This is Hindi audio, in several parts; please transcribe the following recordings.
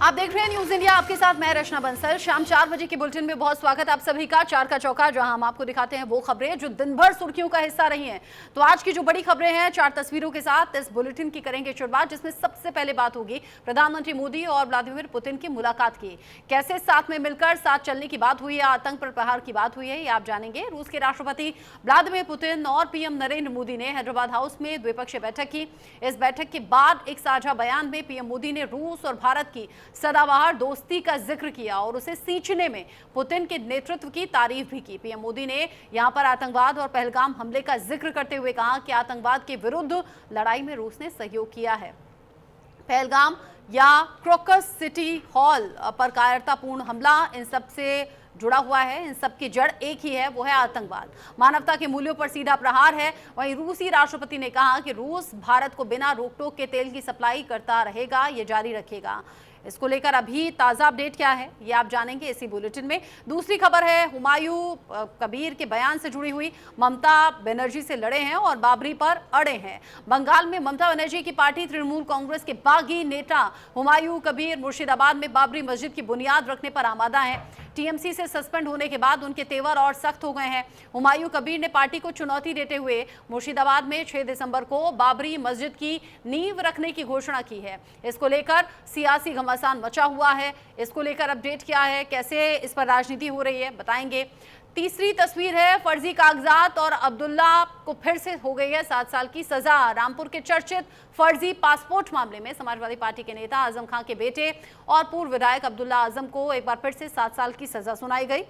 आप देख रहे हैं न्यूज इंडिया, आपके साथ मैं रचना बंसल। शाम 4 बजे के बुलेटिन में बहुत स्वागत आप सभी का। 4 का चौका, जहां हम आपको दिखाते हैं वो खबरें जो दिन भर सुर्खियों का हिस्सा रही हैं। तो आज की जो बड़ी खबरें हैं 4 तस्वीरों के साथ इस बुलेटिन की करेंगे शुरुआत, जिसमें सबसे पहले बात होगी प्रधानमंत्री मोदी और व्लादिमीर पुतिन की मुलाकात की। कैसे साथ में मिलकर साथ चलने की बात हुई है, आतंक पर प्रहार की बात हुई है, ये आप जानेंगे। रूस के राष्ट्रपति व्लादिमीर पुतिन और पीएम नरेंद्र मोदी ने हैदराबाद हाउस में द्विपक्षीय बैठक की। इस बैठक के बाद एक साझा बयान में पीएम मोदी ने रूस और भारत की सदाबहार दोस्ती का जिक्र किया और उसे सींचने में पुतिन के नेतृत्व की तारीफ भी की। पीएम मोदी ने यहां पर आतंकवाद और पहलगाम हमले का जिक्र करते हुए कहा कि आतंकवाद के विरुद्ध लड़ाई में रूस ने सहयोग किया है। पहलगाम या क्रोकस सिटी हॉल पर कायरतापूर्ण हमला इन सब से जुड़ा हुआ है। इन सब की जड़ एक ही है, वो है आतंकवाद। मानवता के मूल्यों पर सीधा प्रहार है। वहीं रूसी राष्ट्रपति ने कहा कि रूस भारत को बिना रोक टोक के तेल की सप्लाई करता रहेगा, ये जारी रखेगा। इसको लेकर अभी ताजा अपडेट क्या है ये आप जानेंगे इसी बुलेटिन में। दूसरी खबर है हुमायूं कबीर के बयान से जुड़ी हुई। ममता बनर्जी से लड़े हैं और बाबरी पर अड़े हैं। बंगाल में ममता बनर्जी की पार्टी तृणमूल कांग्रेस के बागी नेता हुमायूं कबीर मुर्शिदाबाद में बाबरी मस्जिद की बुनियाद रखने पर आमादा है। टीएमसी से सस्पेंड होने के बाद उनके तेवर और सख्त हो गए हैं। हुमायूं कबीर ने पार्टी को चुनौती देते हुए मुर्शिदाबाद में 6 दिसंबर को बाबरी मस्जिद की नींव रखने की घोषणा की है। इसको लेकर सियासी घमासान मचा हुआ है। इसको लेकर अपडेट क्या है, कैसे इस पर राजनीति हो रही है, बताएंगे। तीसरी तस्वीर है फर्जी कागजात और अब्दुल्ला को फिर से हो गई है 7 साल की सजा। रामपुर के चर्चित फर्जी पासपोर्ट मामले में समाजवादी पार्टी के नेता आजम खान के बेटे और पूर्व विधायक अब्दुल्ला आजम को एक बार फिर से 7 साल की सजा सुनाई गई।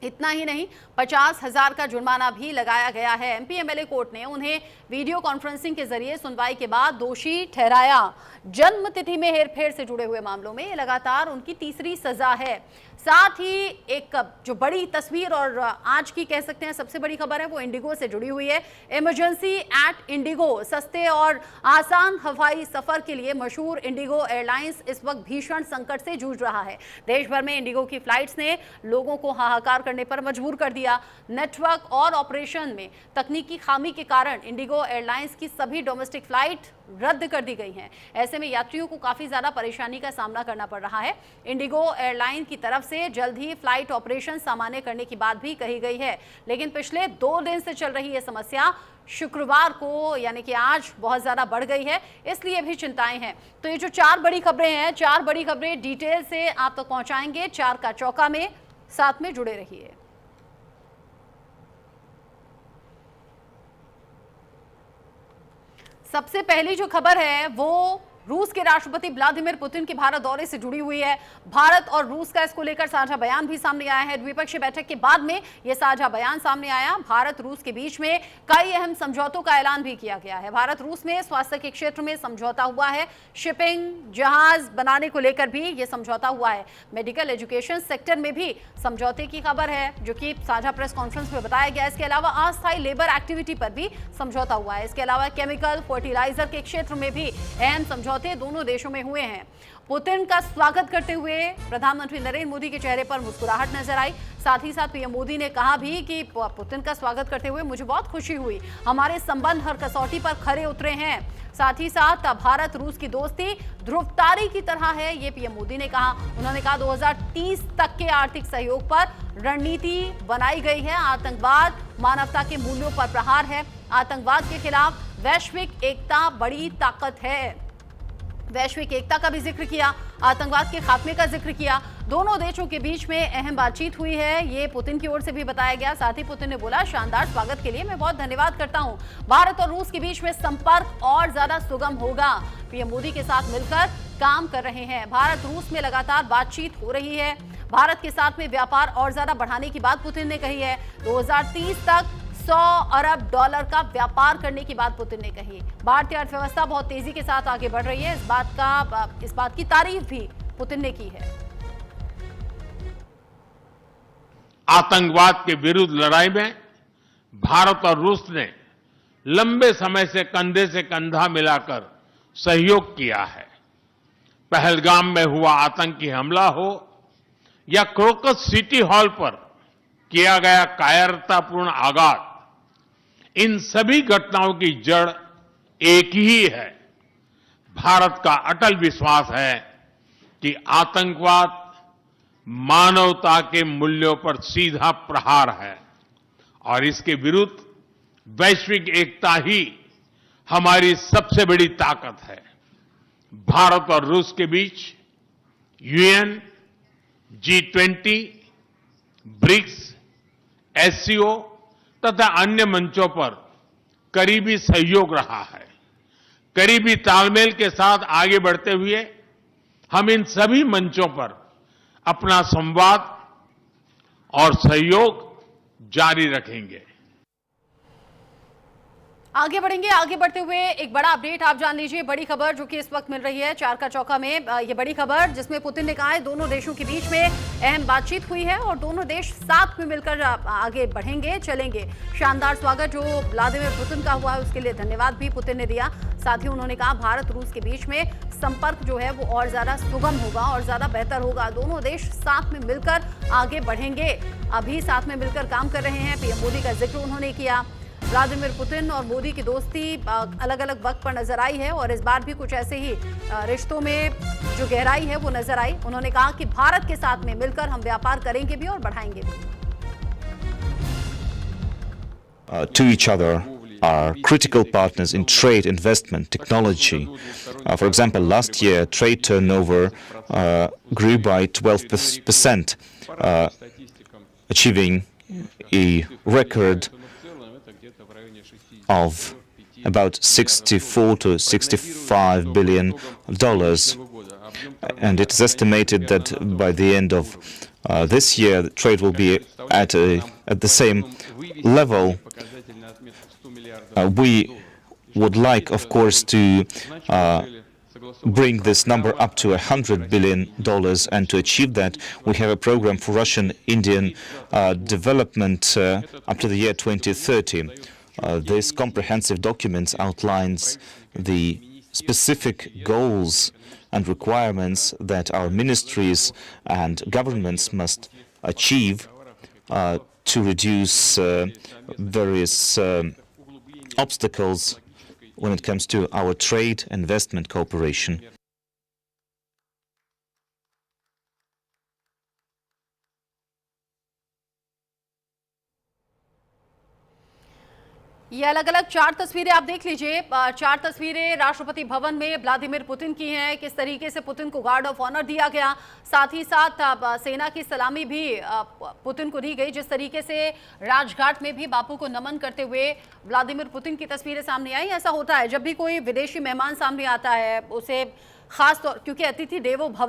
इतना ही नहीं, 50,000 का जुर्माना भी लगाया गया है। एमपी एमएलए कोर्ट ने उन्हें वीडियो कॉन्फ्रेंसिंग के जरिए सुनवाई के बाद दोषी ठहराया। जन्म तिथि में हेरफेर से जुड़े हुए मामलों में ये लगातार उनकी तीसरी सजा है। साथ ही एक जो बड़ी तस्वीर और आज की कह सकते हैं सबसे बड़ी खबर है वो इंडिगो से जुड़ी हुई है। Emergency at IndiGo. सस्ते और आसान हवाई सफर के लिए मशहूर इंडिगो एयरलाइंस इस वक्त भीषण संकट से जूझ रहा है। देश भर में इंडिगो की फ्लाइट्स ने लोगों को हाहाकार करने पर मजबूर कर दिया। नेटवर्क और ऑपरेशन में तकनीकी खामी के कारण इंडिगो एयरलाइंस की सभी डोमेस्टिक फ्लाइट रद्द कर दी गई हैं। ऐसे में यात्रियों को काफी ज्यादा परेशानी का सामना करना पड़ रहा है। इंडिगो एयरलाइन की तरफ से जल्द ही फ्लाइट ऑपरेशन सामान्य करने की बात भी कही गई है, लेकिन पिछले 2 दिन से चल रही यह समस्या शुक्रवार को यानी कि आज बहुत ज्यादा बढ़ गई है, इसलिए भी चिंताएं हैं। तो ये जो 4 बड़ी खबरें हैं, 4 बड़ी खबरें डिटेल से आप तक पहुंचाएंगे 4 का चौका में, साथ में जुड़े रहिए। सबसे पहली जो खबर है वो रूस के राष्ट्रपति व्लादिमीर पुतिन के भारत दौरे से जुड़ी हुई है। भारत और रूस का इसको लेकर साझा बयान भी सामने आया है। द्विपक्षीय बैठक के बाद में यह साझा बयान सामने आया। भारत रूस के बीच में कई अहम समझौतों का ऐलान भी किया गया है। भारत रूस में स्वास्थ्य के क्षेत्र में समझौता हुआ है। शिपिंग जहाज बनाने को लेकर भी यह समझौता हुआ है। मेडिकल एजुकेशन सेक्टर में भी समझौते की खबर है, जो कि साझा प्रेस कॉन्फ्रेंस में बताया गया। इसके अलावा अस्थायी लेबर एक्टिविटी पर भी समझौता हुआ है। इसके अलावा केमिकल फर्टिलाइजर के क्षेत्र में भी अहम समझौते दोनों देशों में हुए हैं। पुतिन का स्वागत करते हुए प्रधानमंत्री नरेंद्र मोदी के चेहरे पर मुस्कुराहट नजर आई। साथ ही साथ पीएम मोदी ने कहा भी कि पुतिन का स्वागत करते हुए मुझे बहुत खुशी हुई, हमारे संबंध हर कसौटी पर खरे उतरे हैं। साथ ही साथ भारत रूस की दोस्ती ध्रुवतारी की तरह है, ये पीएम मोदी ने कहा। उन्होंने कहा 2030 तक के आर्थिक सहयोग पर रणनीति बनाई गई है। आतंकवाद मानवता के मूल्यों पर प्रहार है। आतंकवाद के खिलाफ वैश्विक एकता बड़ी ताकत है। वैश्विक एकता का भी जिक्र किया, आतंकवाद के खात्मे का जिक्र किया। दोनों देशों के बीच में अहम बातचीत हुई है, ये पुतिन की ओर से भी बताया गया। साथ ही पुतिन ने बोला, शानदार स्वागत के लिए मैं बहुत धन्यवाद करता हूं। भारत और रूस के बीच में संपर्क और ज्यादा सुगम होगा। पीएम मोदी के साथ मिलकर काम कर रहे हैं। भारत रूस में लगातार बातचीत हो रही है। भारत के साथ में व्यापार और ज्यादा बढ़ाने की बात पुतिन ने कही है। 2030 तक $100 अरब का व्यापार करने की बात पुतिन ने कही। भारतीय अर्थव्यवस्था बहुत तेजी के साथ आगे बढ़ रही है, इस बात की तारीफ भी पुतिन ने की है। आतंकवाद के विरुद्ध लड़ाई में भारत और रूस ने लंबे समय से कंधा मिलाकर सहयोग किया है। पहलगाम में हुआ आतंकी हमला हो या क्रोकस सिटी हॉल पर किया गया कायरतापूर्ण आघात, इन सभी घटनाओं की जड़ एक ही है। भारत का अटल विश्वास है कि आतंकवाद मानवता के मूल्यों पर सीधा प्रहार है और इसके विरुद्ध वैश्विक एकता ही हमारी सबसे बड़ी ताकत है। भारत और रूस के बीच यूएन, G20, ब्रिक्स, एससीओ तथा अन्य मंचों पर करीबी सहयोग रहा है। करीबी तालमेल के साथ आगे बढ़ते हुए हम इन सभी मंचों पर अपना संवाद और सहयोग जारी रखेंगे। आगे बढ़ेंगे। आगे बढ़ते हुए एक बड़ा अपडेट आप जान लीजिए, बड़ी खबर जो कि इस वक्त मिल रही है चार का चौका में। ये बड़ी खबर जिसमें पुतिन ने कहा है दोनों देशों के बीच में अहम बातचीत हुई है और दोनों देश साथ में मिलकर आगे बढ़ेंगे, चलेंगे। शानदार स्वागत जो व्लादिमीर पुतिन का हुआ है उसके लिए धन्यवाद भी पुतिन ने दिया। साथ ही उन्होंने कहा भारत रूस के बीच में संपर्क जो है वो और ज्यादा सुगम होगा और ज्यादा बेहतर होगा। दोनों देश साथ में मिलकर आगे बढ़ेंगे, अभी साथ में मिलकर काम कर रहे हैं। पीएम मोदी का जिक्र उन्होंने किया। व्लादिमीर पुतिन और मोदी की दोस्ती अलग अलग वक्त पर नजर आई है और इस बार भी कुछ ऐसे ही रिश्तों में जो गहराई है वो नजर आई। उन्होंने कहा कि भारत के साथ में मिलकर हम व्यापार करेंगे भी और बढ़ाएंगे भी। To each other are critical partners in trade, investment, technology. For example, last year trade turnover grew by 12%, achieving a record of about $64 to $65 billion, and it is estimated that by the end of this year, the trade will be at the same level. We would like, of course, to bring this number up to $100 billion, and to achieve that, we have a program for Russian-Indian development up to the year 2030. This comprehensive document outlines the specific goals and requirements that our ministries and governments must achieve to reduce various obstacles when it comes to our trade and investment cooperation. ये अलग अलग चार तस्वीरें आप देख लीजिए। चार तस्वीरें राष्ट्रपति भवन में व्लादिमीर पुतिन की हैं। किस तरीके से पुतिन को गार्ड ऑफ ऑनर दिया गया, साथ ही साथ सेना की सलामी भी पुतिन को दी गई। जिस तरीके से राजघाट में भी बापू को नमन करते हुए व्लादिमीर पुतिन की तस्वीरें सामने आई। ऐसा होता है जब भी कोई विदेशी मेहमान सामने आता है, उसे खास तौर क्योंकि अतिथि देवो भव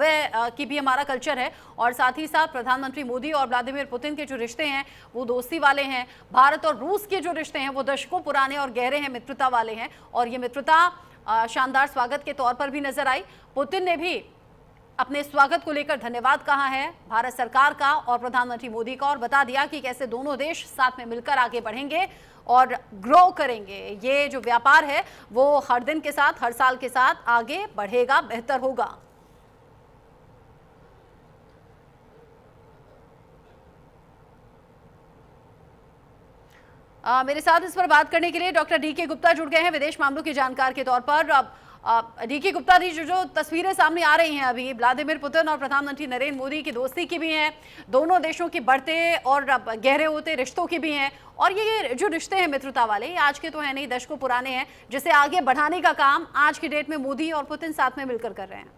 की भी हमारा कल्चर है और साथ ही साथ प्रधानमंत्री मोदी और व्लादिमीर पुतिन के जो रिश्ते हैं वो दोस्ती वाले हैं। भारत और रूस के जो रिश्ते हैं वो दशकों पुराने और गहरे हैं, मित्रता वाले हैं और ये मित्रता शानदार स्वागत के तौर पर भी नजर आई। पुतिन ने भी अपने स्वागत को लेकर धन्यवाद कहा है भारत सरकार का और प्रधानमंत्री मोदी का और बता दिया कि कैसे दोनों देश साथ में मिलकर आगे बढ़ेंगे और ग्रो करेंगे। ये जो व्यापार है वो हर दिन के साथ, हर साल के साथ आगे बढ़ेगा, बेहतर होगा। मेरे साथ इस पर बात करने के लिए डॉक्टर डीके गुप्ता जुड़ गए हैं विदेश मामलों के जानकार के तौर पर। डीके गुप्ता जी, जो तस्वीरें सामने आ रही हैं अभी व्लादिमीर पुतिन और प्रधानमंत्री नरेंद्र मोदी की दोस्ती की भी हैं, दोनों देशों की बढ़ते और गहरे होते रिश्तों की भी हैं और ये जो रिश्ते हैं मित्रता वाले, ये आज के तो है नहीं, दशकों पुराने हैं, जिसे आगे बढ़ाने का काम आज की डेट में मोदी और पुतिन साथ में मिलकर कर रहे हैं।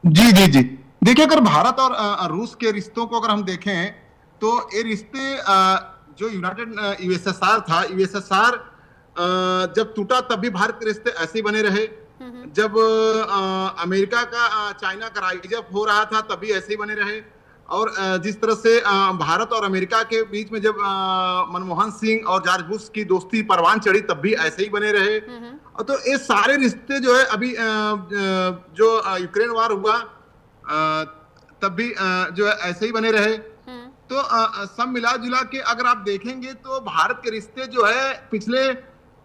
जी जी जी, देखिए अगर भारत और रूस के रिश्तों को अगर हम देखें तो ये रिश्ते जो यूएसएसआर था, यूएसएसआर जब टूटा तब भी भारत के रिश्ते ऐसे ही बने रहे। जब अमेरिका का चाइना का राइज अप हो रहा था तब भी ऐसे ही बने रहे और जिस तरह से भारत और अमेरिका के बीच में जब मनमोहन सिंह और जॉर्ज बुश की दोस्ती परवान चढ़ी तब भी ऐसे ही बने रहे। तो ये सारे रिश्ते जो है अभी जो यूक्रेन वार हुआ तब भी जो है ऐसे ही बने रहे। तो सब मिला जुला के अगर आप देखेंगे तो भारत के रिश्ते जो है पिछले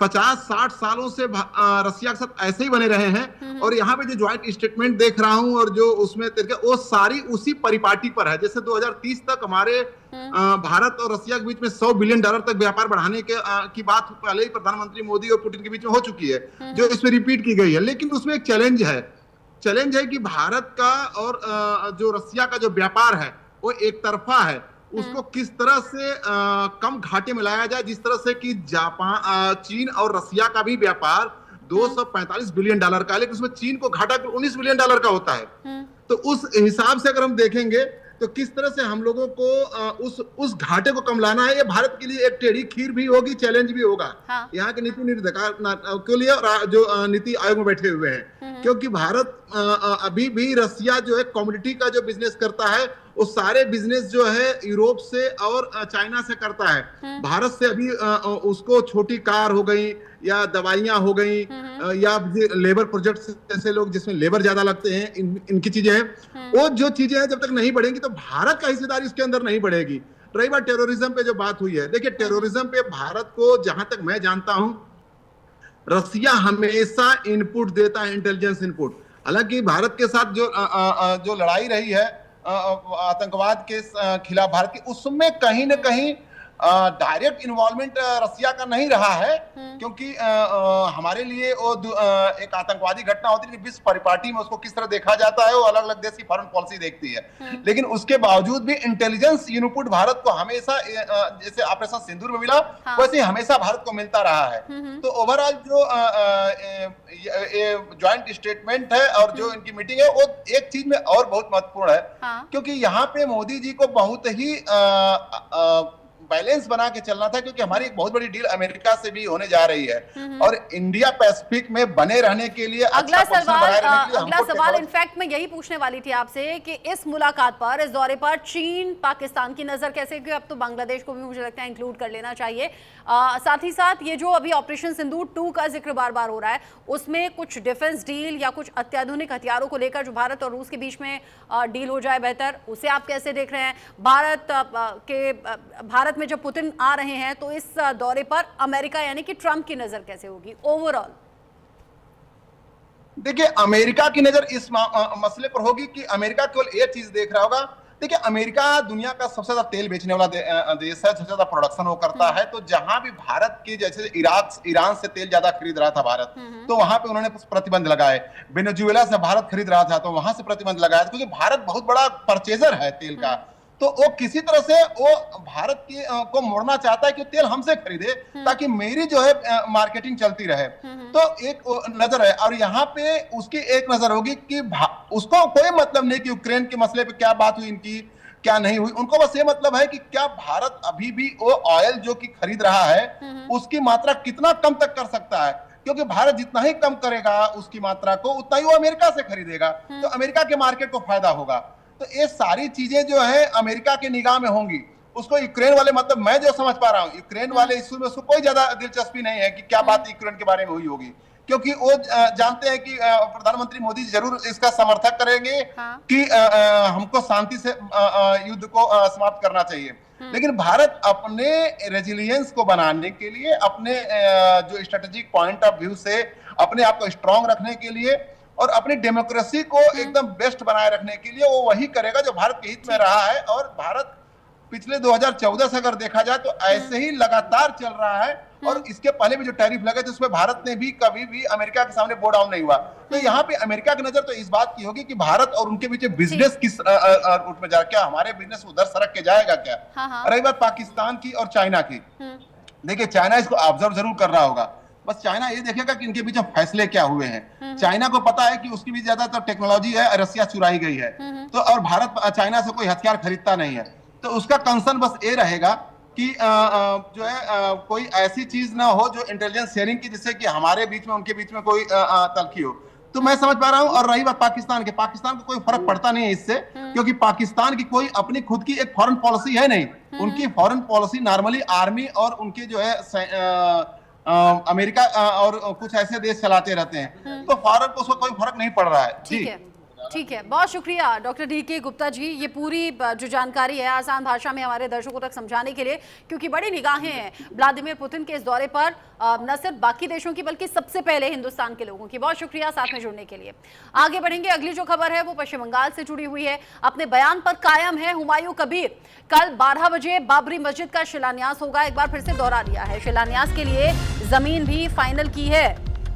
50-60 सालों से रसिया के साथ ऐसे ही बने रहे हैं और यहाँ पे जो ज्वाइंट स्टेटमेंट देख रहा हूँ और जो उसमें वो सारी उसी परिपाटी पर है। जैसे 2030 तक हमारे भारत और रसिया के बीच में $100 बिलियन तक व्यापार बढ़ाने की बात पहले ही प्रधानमंत्री मोदी और पुतिन के बीच में हो चुकी है, जो इसमें रिपीट की गई है। लेकिन उसमें एक चैलेंज है चैलेंज है कि भारत का और जो रसिया का जो व्यापार है वो एक तरफा है, उसको किस तरह से कम घाटे में लाया जाए, जिस तरह से कि जापान, चीन और रसिया का भी व्यापार 245 बिलियन डॉलर का है, लेकिन उसमें चीन को घाटा 19 बिलियन डॉलर का होता है। तो उस हिसाब से अगर हम देखेंगे तो किस तरह से हम लोगों को उस घाटे को कम लाना है, ये भारत के लिए एक टेढ़ी खीर भी होगी, चैलेंज भी होगा। हाँ। यहाँ के नीति निर्धारक के लिए और जो नीति आयोग में बैठे हुए हैं, क्योंकि भारत अभी भी रसिया जो है कमोडिटी का जो बिजनेस करता है वो सारे बिजनेस जो है यूरोप से और चाइना से करता है। भारत से अभी उसको छोटी कार हो गई या दवाइयां हो गई या लेबर प्रोजेक्ट जैसे लोग जिसमें लेबर ज्यादा लगते हैं, इनकी चीजें हैं, वो जो चीजें हैं जब तक नहीं बढ़ेंगी तो भारत का हिस्सेदारी इसके अंदर नहीं बढ़ेगी। रही बात टेररिज्म पे जो बात हुई है, देखिए टेररिज्म पे भारत को जहां तक मैं जानता हूं रसिया हमेशा इनपुट देता है, इंटेलिजेंस इनपुट। हालांकि भारत के साथ जो लड़ाई रही है आतंकवाद के खिलाफ भारत की, उसमें कहीं ना कहीं डायरेक्ट इन्वॉल्वमेंट रसिया का नहीं रहा है, क्योंकि हमारे लिए वो एक आतंकवादी घटना होती है, विश्व परिपाटी में उसको किस तरह देखा जाता है वो अलग अलग देश की फॉरेन पॉलिसी देखती है। लेकिन उसके बावजूद भी इंटेलिजेंस इनपुट भारत को हमेशा जैसे ऑपरेशन सिंदूर में मिला, वैसे वैसे भारत को मिलता रहा है। तो ओवरऑल जो ज्वाइंट स्टेटमेंट है और जो इनकी मीटिंग है वो एक चीज में और बहुत महत्वपूर्ण है, क्योंकि यहाँ पे मोदी जी को बहुत ही बैलेंस बना के चलना था, क्योंकि हमारी एक बहुत बड़ी डील अमेरिका से भी होने जा रही है और इंडिया पैसिफिक में बने रहने के लिए अगला सवाल इनफैक्ट मैं यही पूछने वाली थी आपसे कि इस मुलाकात पर, इस दौरे पर चीन पाकिस्तान की नजर कैसे, क्योंकि अब तो बांग्लादेश को भी मुझे लगता है इंक्लूड कर लेना चाहिए। साथ ही साथ ये जो अभी ऑपरेशन सिंदूर 2 का जिक्र बार बार हो रहा है, उसमें कुछ डिफेंस डील या कुछ अत्याधुनिक हथियारों को लेकर जो भारत और रूस के बीच में डील हो जाए बेहतर, उसे आप कैसे देख रहे हैं? भारत में जब पुतिन आ रहे हैं तो इस दौरे पर अमेरिका यानी कि ट्रंप की नजर कैसे होगी ओवरऑल? देखिए अमेरिका की नजर इस मसले पर होगी कि अमेरिका केवल एक चीज देख रहा होगा। देखिए अमेरिका दुनिया का सबसे ज्यादा तेल बेचने वाला देश है, सबसे ज्यादा प्रोडक्शन वो करता है। तो जहां भी भारत की, जैसे ईरान से तेल ज्यादा खरीद रहा था भारत, तो वहां पे उन्होंने कुछ प्रतिबंध लगाए। वेनेजुएला से भारत खरीद रहा था तो वहां से प्रतिबंध लगाया, क्योंकि भारत बहुत बड़ा परचेजर है तेल का। तो वो किसी तरह से वो भारत की को मोड़ना चाहता है कि तेल हमसे खरीदे ताकि मेरी जो है मार्केटिंग चलती रहे। तो एक नजर है, और यहाँ पे उसकी एक नजर होगी कि उसको कोई मतलब नहीं कि यूक्रेन के मसले पे क्या बात हुई इनकी, क्या नहीं हुई। उनको बस ये मतलब है कि क्या भारत अभी भी वो ऑयल जो कि खरीद रहा है उसकी मात्रा कितना कम तक कर सकता है, क्योंकि भारत जितना ही कम करेगा उसकी मात्रा को, उतना ही वो अमेरिका से खरीदेगा, तो अमेरिका के मार्केट को फायदा होगा। तो ये सारी चीजें जो है अमेरिका के निगाह में होंगी। उसको यूक्रेन वाले, मतलब मैं जो समझ पा रहा हूँ, यूक्रेन वाले इशू में उसको कोई ज्यादा दिलचस्पी नहीं है कि क्या बात यूक्रेन के बारे में हुई होगी, क्योंकि वो जानते हैं कि प्रधानमंत्री मोदी जरूर इसका समर्थन करेंगे कि हमको शांति से युद्ध को समाप्त करना चाहिए। लेकिन भारत अपने रेजिलियंस को बनाने के लिए, अपने जो स्ट्रेटेजिक पॉइंट ऑफ व्यू से अपने आप को स्ट्रांग रखने के लिए और अपनी डेमोक्रेसी को एकदम बेस्ट बनाए रखने के लिए वो वही करेगा जो भारत के हित में रहा है। और भारत पिछले 2014 से अगर देखा जाए तो ऐसे ही लगातार चल रहा है, और इसके पहले भी जो टैरिफ लगे थे उसमें भारत ने भी कभी भी अमेरिका के सामने बो डाउन नहीं हुआ। तो यहाँ पे अमेरिका की नजर तो इस बात की होगी कि भारत और उनके बीच बिजनेस किस रूट में जा, क्या हमारे बिजनेस उधर सरक के जाएगा क्या। रही बात पाकिस्तान की और चाइना की, देखिए चाइना इसको ऑब्जर्व जरूर कर रहा होगा, बस चाइना ये देखेगा कि इनके बीच फैसले क्या हुए हैं। चाइना को पता है कि उसकी भी ज्यादातर टेक्नोलॉजी है रसिया चुराई गई है, तो और भारत चाइना से कोई हथियार खरीदता नहीं है। तो उसका कंसर्न बस ये रहेगा कि जो है कोई ऐसी चीज ना हो जो इंटेलिजेंस शेयरिंग की, जिससे कि हमारे बीच में उनके बीच में कोई तलखी हो। तो मैं समझ पा रहा हूं। और रही बात पाकिस्तान के, पाकिस्तान को कोई फर्क पड़ता नहीं है इससे, क्योंकि पाकिस्तान की कोई अपनी खुद की एक फॉरेन पॉलिसी है नहीं। उनकी फॉरेन पॉलिसी नॉर्मली आर्मी और उनके जो है अमेरिका और कुछ ऐसे देश चलाते रहते हैं, तो भारत को उसको कोई फर्क नहीं पड़ रहा है। जी ठीक है, बहुत शुक्रिया डॉक्टर डी.के. गुप्ता जी, ये पूरी जो जानकारी है आसान भाषा में हमारे दर्शकों तक समझाने के लिए, क्योंकि बड़ी निगाहें हैं व्लादिमीर पुतिन के इस दौरे पर, न सिर्फ बाकी देशों की बल्कि सबसे पहले हिंदुस्तान के लोगों की। बहुत शुक्रिया साथ में जुड़ने के लिए। आगे बढ़ेंगे, अगली जो खबर है वो पश्चिम बंगाल से जुड़ी हुई है। अपने बयान पर कायम है हुमायूं कबीर। कल 12 बजे बाबरी मस्जिद का शिलान्यास होगा, एक बार फिर से दोहरा दिया है। शिलान्यास के लिए जमीन भी फाइनल की है।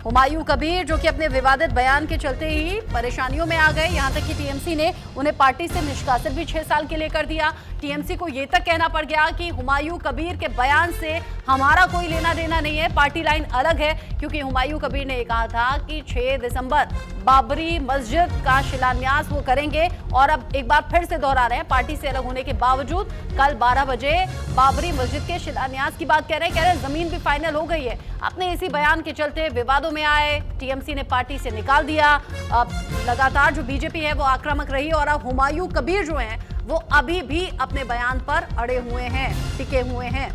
हुमायूं कबीर जो कि अपने विवादित बयान के चलते ही परेशानियों में आ गए, यहां तक कि टीएमसी ने उन्हें पार्टी से निष्कासित भी 6 साल के लिए कर दिया। टीएमसी को यह तक कहना पड़ गया कि हुमायूं कबीर के बयान से हमारा कोई लेना देना नहीं है, पार्टी लाइन अलग है, क्योंकि हुमायूं कबीर ने कहा था कि 6 दिसंबर बाबरी मस्जिद का शिलान्यास वो करेंगे। और अब एक बार फिर से दोहरा रहे हैं, पार्टी से अलग होने के बावजूद कल 12 बजे बाबरी मस्जिद के शिलान्यास की बात कह रहे हैं जमीन भी फाइनल हो गई है। अपने इसी बयान के चलते विवादों में आए, टीएमसी ने पार्टी से निकाल दिया। अब लगातार जो बीजेपी है वो आक्रामक रही और अब हुमायूं कबीर जो हैं वो अभी भी अपने बयान पर अड़े हुए हैं, टिके हुए हैं।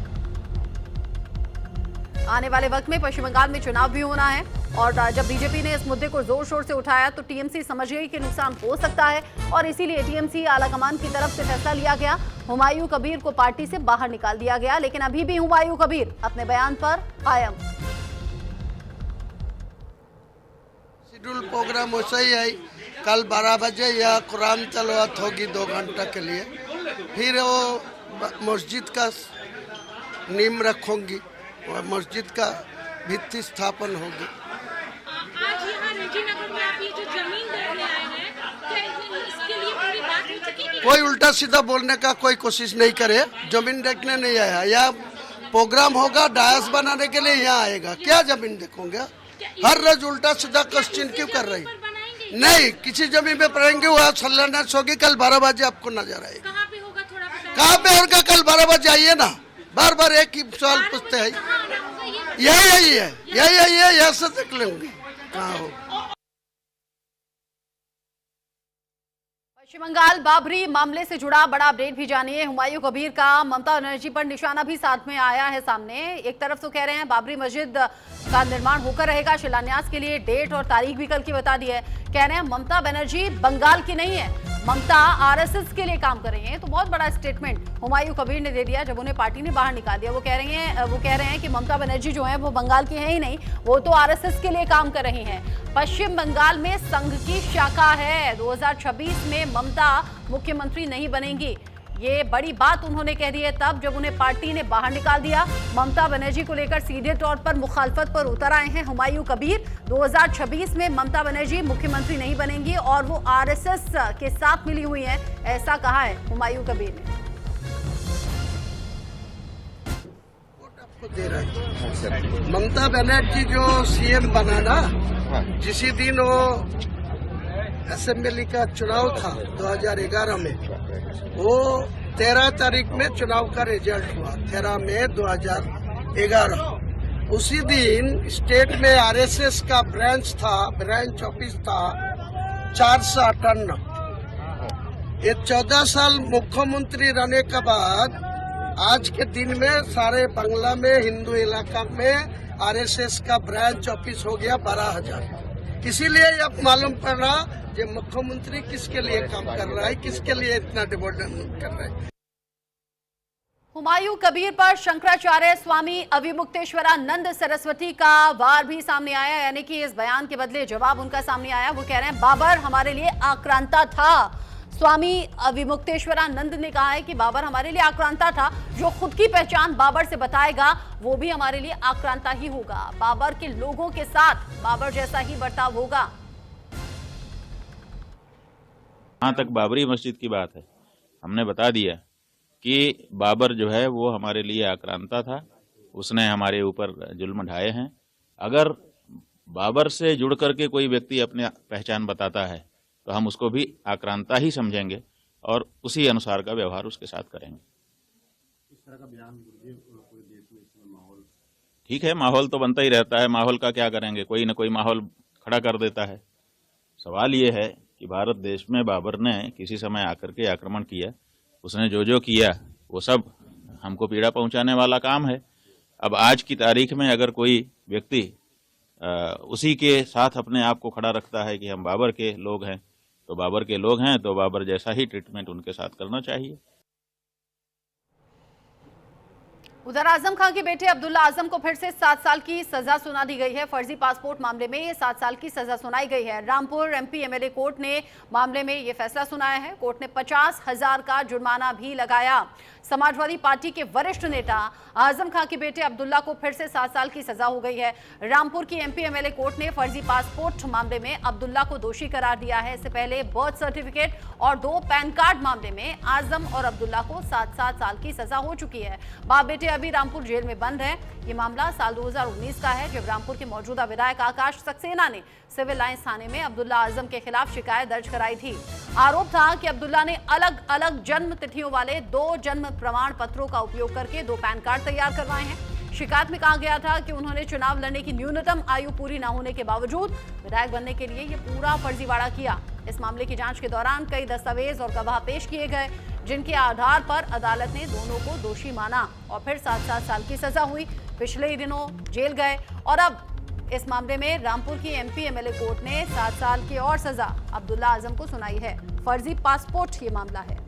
आने वाले वक्त में पश्चिम बंगाल में चुनाव भी होना है और जब बीजेपी ने इस मुद्दे को जोर शोर से उठाया तो टीएमसी समझ गई कि नुकसान हो सकता है और इसीलिए टीएमसी आलाकमान की तरफ से फैसला लिया गया, हुमायूं कबीर को पार्टी से बाहर निकाल दिया गया। लेकिन अभी भी हुमायूं कबीर अपने बयान पर कायम। शेड्यूल प्रोग्राम वैसा ही है, कल 12 बजे यह कुरान तलावत होगी 2 घंटा के लिए, फिर वो मस्जिद का नींव रखोगी और मस्जिद का भित्ति स्थापन होगी। आज यहाँ रेजीनगर में आप ये जो जमीन देखने आए हैं, क्या इसके लिए पूरी बात हो चुकी है? कोई उल्टा सीधा बोलने का कोई कोशिश नहीं करे, जमीन देखने नहीं आया। यह प्रोग्राम होगा डायस बनाने के लिए यहाँ आएगा, क्या जमीन देखोगे? हर रोज उल्टा सीधा क्वेश्चन क्यों कर रही? नहीं, किसी जमीन पे पढ़ेंगे, वहाँ शिलान्यास होगी कल 12 बजे, आपको नजर आएगा। कहाँ पे होगा थोड़ा बताइए। कहाँ पे होगा? कल 12 बजे आइए ना, बार बार एक ही सवाल पूछते हैं। यही है, यही से देख लेंगे कहाँ हो। पश्चिम बंगाल बाबरी मामले से जुड़ा बड़ा अपडेट भी जानिए। हुमायूं कबीर का ममता बनर्जी पर निशाना भी साथ में आया है सामने। एक तरफ तो कह रहे हैं बाबरी मस्जिद का निर्माण होकर रहेगा, शिलान्यास के लिए डेट और तारीख भी कल की बता दी है। कह रहे हैं ममता बनर्जी बंगाल की नहीं है, ममता आरएसएस के लिए काम कर रही हैं। तो बहुत बड़ा स्टेटमेंट हुमायूं कबीर ने दे दिया जब उन्हें पार्टी ने बाहर निकाल दिया। वो कह रहे हैं कि ममता बनर्जी जो है वो बंगाल की है ही नहीं, वो तो आरएसएस के लिए काम कर रही हैं। पश्चिम बंगाल में संघ की शाखा है, 2026 में ममता मुख्यमंत्री नहीं बनेंगी, ये बड़ी बात उन्होंने कह दी है तब जब उन्हें पार्टी ने बाहर निकाल दिया। ममता बनर्जी को लेकर सीधे तौर पर मुखालफत पर उतर आए हैं हुमायूं कबीर। 2026 में ममता बनर्जी मुख्यमंत्री नहीं बनेंगी और वो आरएसएस के साथ मिली हुई हैं, ऐसा कहा है हुमायूं कबीर ने। ममता बनर्जी जो सीएम बना ना, जिसी दिन वो असेंबली का चुनाव था 2011 में, वो 13 तारीख में चुनाव का रिजल्ट हुआ, 13 मई 2011। उसी दिन स्टेट में आरएसएस का ब्रांच ऑफिस था 458। ये 14 साल मुख्यमंत्री रहने के बाद आज के दिन में सारे बांग्ला में, हिंदू इलाका में आरएसएस का ब्रांच ऑफिस हो गया 12,000। इसीलिए अब मालूम पड़ रहा कि मुख्यमंत्री किसके लिए काम कर रहा है, किसके लिए इतना डेवलपमेंट कर रहा है। हुमायूं कबीर पर शंकराचार्य स्वामी अविमुक्तेश्वरानंद सरस्वती का वार भी सामने आया, यानी कि इस बयान के बदले जवाब उनका सामने आया। वो कह रहे हैं बाबर हमारे लिए आक्रांता था। स्वामी अविमुक्तेश्वरानंद ने कहा है कि बाबर हमारे लिए आक्रांता था, जो खुद की पहचान बाबर से बताएगा वो भी हमारे लिए आक्रांता ही होगा। बाबर के लोगों के साथ बाबर जैसा ही बर्ताव होगा। जहाँ तक बाबरी मस्जिद की बात है, हमने बता दिया कि बाबर जो है वो हमारे लिए आक्रांता था, उसने हमारे ऊपर जुल्म ढाए हैं। अगर बाबर से जुड़ करके कोई व्यक्ति अपनी पहचान बताता है तो हम उसको भी आक्रांता ही समझेंगे और उसी अनुसार का व्यवहार उसके साथ करेंगे। इस तरह का बयान पूरे देश में इस समय माहौल ठीक है, माहौल तो बनता ही रहता है, माहौल का क्या करेंगे, कोई न कोई माहौल खड़ा कर देता है। सवाल ये है कि भारत देश में बाबर ने किसी समय आकर के आक्रमण किया, उसने जो किया वो सब हमको पीड़ा पहुंचाने वाला काम है। अब आज की तारीख में अगर कोई व्यक्ति उसी के साथ अपने आप को खड़ा रखता है कि हम बाबर के लोग हैं, तो बाबर के लोग हैं तो बाबर जैसा ही ट्रीटमेंट उनके साथ करना चाहिए। उधर आजम खान के बेटे अब्दुल्ला आजम को फिर से 7 साल की सजा सुना दी गई है। फर्जी पासपोर्ट मामले में ये 7 साल की सजा सुनाई गई है। रामपुर एमपी एमएलए कोर्ट ने मामले में ये फैसला सुनाया है। कोर्ट ने 50,000 का जुर्माना भी लगाया। समाजवादी पार्टी के वरिष्ठ नेता आजम खान के बेटे अब्दुल्ला को फिर से 7 साल की सजा हो गई है। रामपुर की एमपी एमएलए कोर्ट ने फर्जी पासपोर्ट मामले में अब्दुल्ला को दोषी करार दिया है। इससे पहले बर्थ सर्टिफिकेट और 2 पैन कार्ड मामले में आजम और अब्दुल्ला को 7-7 साल की सजा हो चुकी है। बाप बेटे अभी रामपुर जेल में बंद है। ये मामला साल 2019 का है, जब रामपुर के मौजूदा विधायक आकाश सक्सेना ने सिविल लाइंस थाने में अब्दुल्ला आजम के खिलाफ शिकायत दर्ज कराई थी। आरोप था कि अब्दुल्ला ने अलग अलग जन्म तिथियों वाले 2 जन्म प्रमाण पत्रों का उपयोग करके 2 पैन कार्ड तैयार करवाए हैं। शिकायत में कहा गया था कि उन्होंने चुनाव लड़ने की न्यूनतम आयु पूरी न होने के बावजूद विधायक बनने के लिए ये पूरा फर्जीवाड़ा किया। इस मामले की जांच के दौरान कई दस्तावेज और गवाह पेश किए गए, जिनके आधार पर अदालत ने दोनों को दोषी माना और फिर 7-7 साल की सजा हुई। पिछले ही दिनों जेल गए और अब इस मामले में रामपुर की एमपी एमएलए कोर्ट ने 7 साल की और सजा अब्दुल्ला आजम को सुनाई है। फर्जी पासपोर्ट ये मामला है।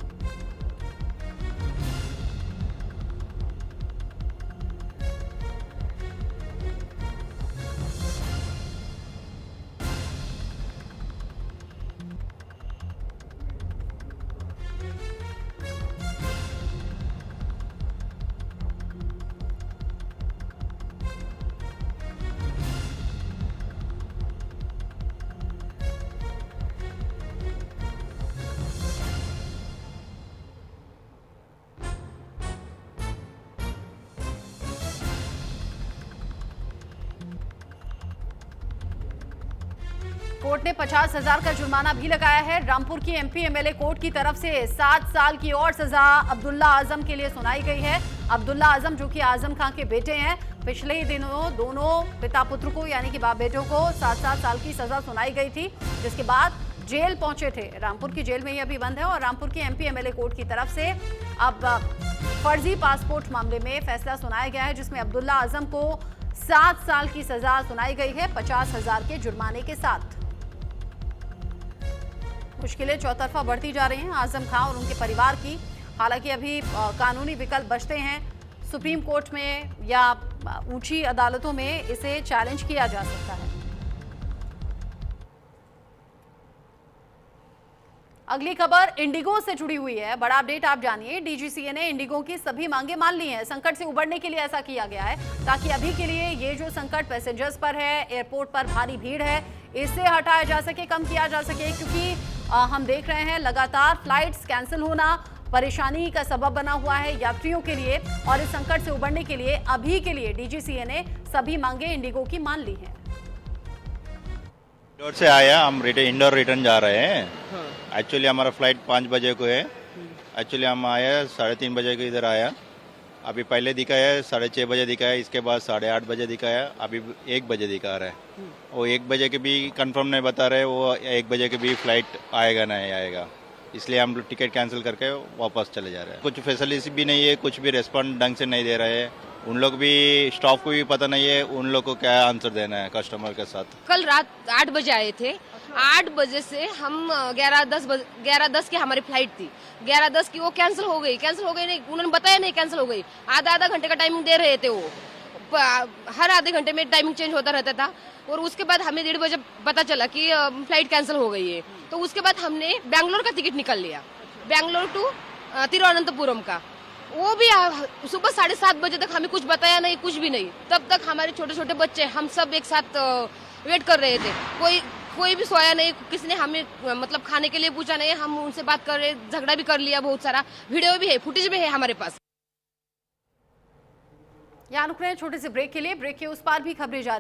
कोर्ट ने 50,000 का जुर्माना भी लगाया है। रामपुर की एमपी एमएलए कोर्ट की तरफ से 7 साल की और सजा अब्दुल्ला आजम के लिए सुनाई गई है। अब्दुल्ला आजम जो कि आजम खान के बेटे हैं, पिछले ही दिनों दोनों पिता पुत्र को यानी कि बाप बेटों को 7-7 साल की सजा सुनाई गई थी, जिसके बाद जेल पहुंचे थे। रामपुर की जेल में ही अभी बंद है और रामपुर की एमपी एमएलए कोर्ट की तरफ से अब फर्जी पासपोर्ट मामले में फैसला सुनाया गया है, जिसमें अब्दुल्ला आजम को 7 साल की सजा सुनाई गई है 50,000 के जुर्माने के साथ। मुश्किलें चौतरफा बढ़ती जा रही हैं आजम खान और उनके परिवार की। हालांकि अभी कानूनी विकल्प बचते हैं। सुप्रीम कोर्ट में या ऊंची अदालतों में इसे चैलेंज किया जा सकता है। अगली खबर इंडिगो से जुड़ी हुई है। बड़ा अपडेट आप जानिए। डीजीसीए ने इंडिगो की सभी मांगे मान ली हैं। संकट से उबरने के लिए ऐसा किया गया है ताकि अभी के लिए ये जो संकट पैसेंजर्स पर है, एयरपोर्ट पर भारी भीड़ है, इसे हटाया जा सके, कम किया जा सके, क्योंकि हम देख रहे हैं लगातार फ्लाइट्स कैंसिल होना परेशानी का सबब बना हुआ है यात्रियों के लिए। और इस संकट से उबरने के लिए अभी के लिए डीजीसीए ने सभी मांगे इंडिगो की मान ली हैं। इंदौर से आया, हम इंदौर रिटर्न जा रहे हैं। एक्चुअली हमारा फ्लाइट 5 बजे को है। एक्चुअली हम आया 3:30 बजे को इधर आया। अभी पहले दिखाया 6:30 बजे दिखाया, इसके बाद 8:30 बजे दिखाया, अभी 1 बजे दिखा रहा है। वो 1 बजे के भी कंफर्म नहीं बता रहे, वो 1 बजे के भी फ्लाइट आएगा नहीं आएगा, इसलिए हम लोग टिकट कैंसिल करके वापस चले जा रहे हैं। कुछ फैसिलिटी भी नहीं है, कुछ भी रेस्पॉन्ड ढंग से नहीं दे रहे हैं। उन लोग भी, स्टाफ को भी पता नहीं है उन लोग को क्या आंसर देना है कस्टमर के साथ। कल रात 8 बजे आए थे। 8 बजे से हम 11:10 की हमारी फ्लाइट थी। 11:10 की वो कैंसिल हो गई नहीं, उन्होंने बताया नहीं कैंसिल हो गई। आधा घंटे का टाइमिंग दे रहे थे वो, हर आधे घंटे में टाइमिंग चेंज होता रहता था। और उसके बाद हमें 1:30 बजे पता चला कि फ्लाइट कैंसिल हो गई है। तो उसके बाद हमने बैंगलोर का टिकट निकाल लिया, बैंगलोर टू तिरुवनंतपुरम का। वो भी सुबह 7:30 बजे तक हमें कुछ बताया नहीं, कुछ भी नहीं। तब तक हमारे छोटे छोटे बच्चे, हम सब एक साथ वेट कर रहे थे। कोई भी सोया नहीं, किसी ने हमें मतलब खाने के लिए पूछा नहीं। हम उनसे बात कर रहे, झगड़ा भी कर लिया बहुत सारा। वीडियो भी है, फुटेज भी है हमारे पास। यहाँ रुक रहे हैं छोटे से ब्रेक के लिए। ब्रेक के उस पार भी खबरें जारी।